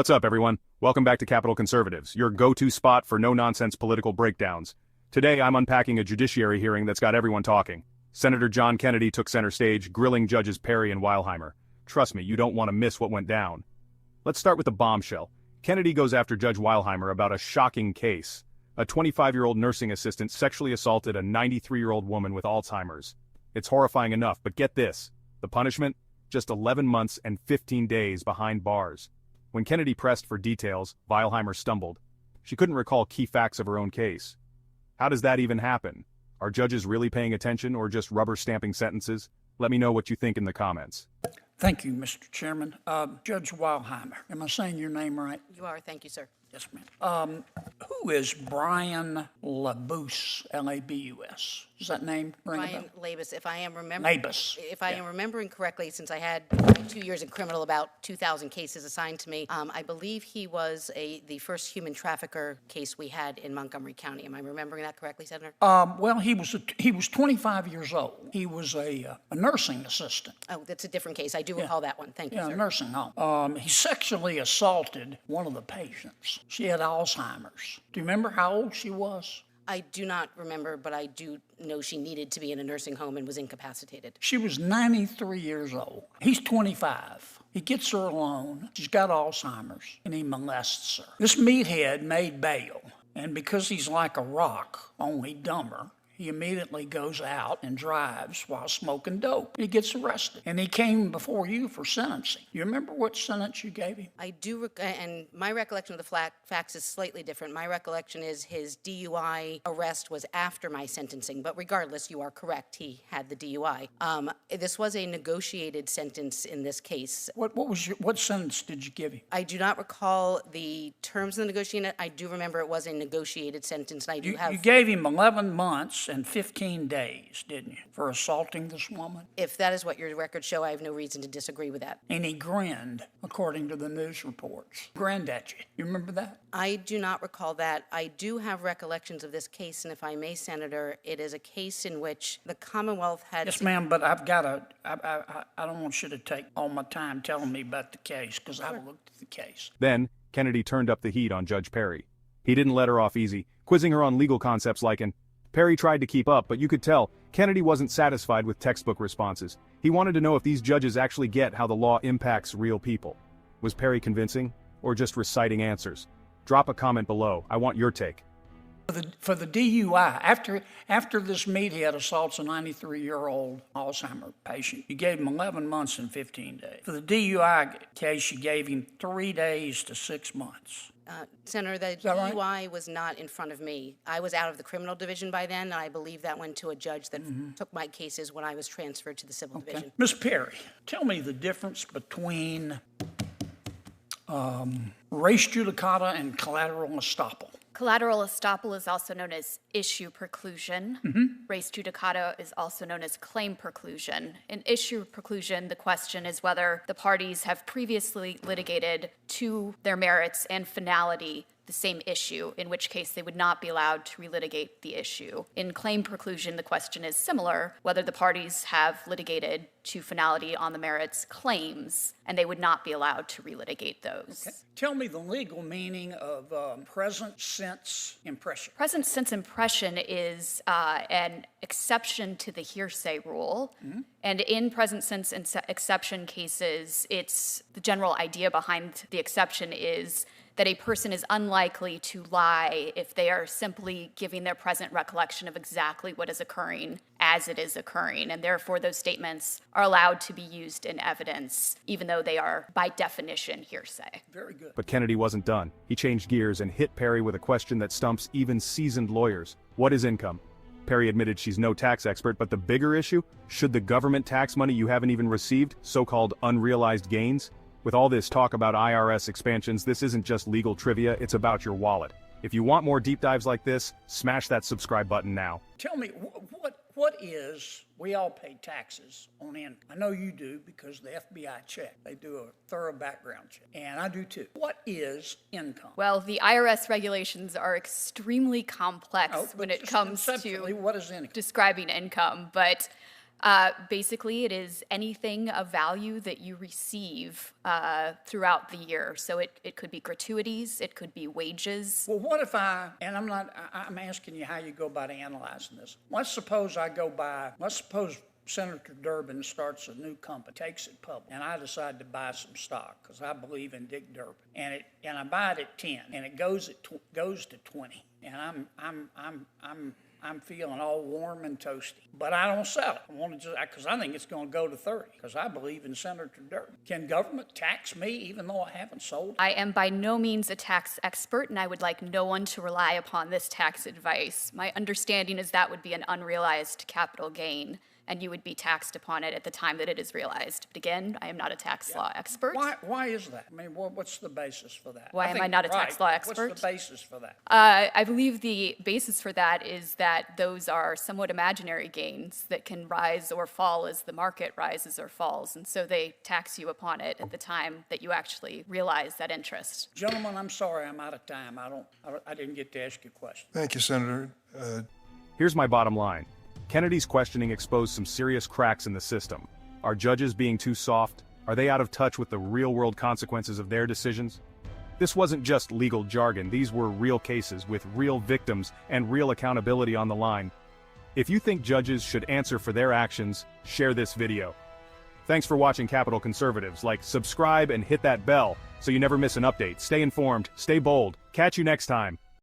What's up, everyone? Welcome back to Capital Conservatives, your go-to spot for no-nonsense political breakdowns. Today, I'm unpacking a judiciary hearing that's got everyone talking. Senator John Kennedy took center stage, grilling Judges Perry and Weilheimer. Trust me, you don't want to miss what went down. Let's start with the bombshell. Kennedy goes after Judge Weilheimer about a shocking case. A 25-year-old nursing assistant sexually assaulted a 93-year-old woman with Alzheimer's. It's horrifying enough, but get this. The punishment? Just 11 months and 15 days behind bars. When Kennedy pressed for details, Weilheimer stumbled. She couldn't recall key facts of her own case. How does that even happen? Are judges really paying attention or just rubber-stamping sentences? Let me know what you think in the comments. Thank you, Mr. Chairman. Judge Weilheimer, am I saying your name right? You are. Thank you, sir. Yes, ma'am. Who is Brian Labus, L-A-B-U-S? Does that name ring a bell? Brian Labus, if I am remembering, Labus. if I am remembering correctly, since I had 2 years in criminal, about 2,000 cases assigned to me, I believe he was the first human trafficker case we had in Montgomery County. Am I remembering that correctly, Senator? Well, he was 25 years old. He was a nursing assistant. Oh, that's a different case. I do recall that one. Thank you, Yeah, sir. nursing home. He sexually assaulted one of the patients. She had Alzheimer's. Do you remember how old she was? I do not remember, but I do know she needed to be in a nursing home and was incapacitated. She was 93 years old. He's 25. He gets her alone. She's got Alzheimer's, and he molests her. This meathead made bail, and because he's like a rock, only dumber, he immediately goes out and drives while smoking dope. He gets arrested, and he came before you for sentencing. You remember what sentence you gave him? I do, and my recollection of the facts is slightly different. My recollection is his DUI arrest was after my sentencing, but regardless, you are correct. He had the DUI. This was a negotiated sentence in this case. What sentence did you give him? I do not recall the terms of the negotiation. I do remember it was a negotiated sentence, and I do have. You gave him 11 months and 15 days, didn't you, for assaulting this woman? If that is what your records show, I have no reason to disagree with that. And he grinned, according to the news reports. Grinned at you. You remember that? I do not recall that. I do have recollections of this case, and if I may, Senator, it is a case in which the Commonwealth had... Yes, ma'am, but I don't want you to take all my time telling me about the case, because I've looked at the case. Then, Kennedy turned up the heat on Judge Perry. He didn't let her off easy, quizzing her on legal concepts like Perry tried to keep up, but you could tell Kennedy wasn't satisfied with textbook responses. He wanted to know if these judges actually get how the law impacts real people. Was Perry convincing, or just reciting answers? Drop a comment below. I want your take. For the DUI, after this meathead assaults a 93-year-old Alzheimer patient, you gave him 11 months and 15 days. For the DUI case, you gave him 3 days to 6 months. Senator, the DUI was not in front of me. I was out of the criminal division by then, and I believe that went to a judge that took my cases when I was transferred to the civil division. Ms. Perry, tell me the difference between res judicata and collateral estoppel. Collateral estoppel is also known as issue preclusion. Res judicata is also known as claim preclusion. In issue preclusion, the question is whether the parties have previously litigated to their merits and finality the same issue, in which case they would not be allowed to relitigate the issue. In claim preclusion, the question is similar, whether the parties have litigated to finality on the merits claims, and they would not be allowed to relitigate those. Okay. Tell me the legal meaning of present sense impression. Present sense impression is an exception to the hearsay rule. And in present sense exception cases, it's the general idea behind the exception is that a person is unlikely to lie if they are simply giving their present recollection of exactly what is occurring as it is occurring, and therefore those statements are allowed to be used in evidence, even though they are, by definition, hearsay. Very good. But Kennedy wasn't done. He changed gears and hit Perry with a question that stumps even seasoned lawyers. What is income? Perry admitted she's no tax expert, but the bigger issue? Should the government tax money you haven't even received, so-called unrealized gains? With all this talk about IRS expansions, this isn't just legal trivia, it's about your wallet. If you want more deep dives like this, smash that subscribe button now. Tell me, what is, we all pay taxes on income. I know you do because the FBI check. They do a thorough background check. And I do too. What is income? Well, the IRS regulations are extremely complex when it comes to what is income? describing income, but Basically, it is anything of value that you receive throughout the year. So it could be gratuities, it could be wages. Well, what if I'm asking you how you go about analyzing this. Let's suppose Senator Durbin starts a new company, takes it public, and I decide to buy some stock because I believe in Dick Durbin, and I buy it at 10, and it goes to 20, and I'm feeling all warm and toasty, but I don't sell it. I want to because I think it's going to go to 30 because I believe in Senator Durbin. Can government tax me even though I haven't sold it? I am by no means a tax expert, and I would like no one to rely upon this tax advice. My understanding is that would be an unrealized capital gain, and you would be taxed upon it at the time that it is realized. But again, I am not a tax law expert. Why is that? I mean, what's the basis for that? Why am I not a tax law expert? What's the basis for that? I believe the basis for that is that those are somewhat imaginary gains that can rise or fall as the market rises or falls, and so they tax you upon it at the time that you actually realize that interest. Gentlemen, I'm sorry I'm out of time. I didn't get to ask you a question. Thank you, Senator. Here's my bottom line. Kennedy's questioning exposed some serious cracks in the system. Are judges being too soft? Are they out of touch with the real-world consequences of their decisions? This wasn't just legal jargon, these were real cases with real victims and real accountability on the line. If you think judges should answer for their actions, share this video. Thanks for watching Capital Conservatives. Subscribe and hit that bell so you never miss an update. Stay informed, stay bold. Catch you next time.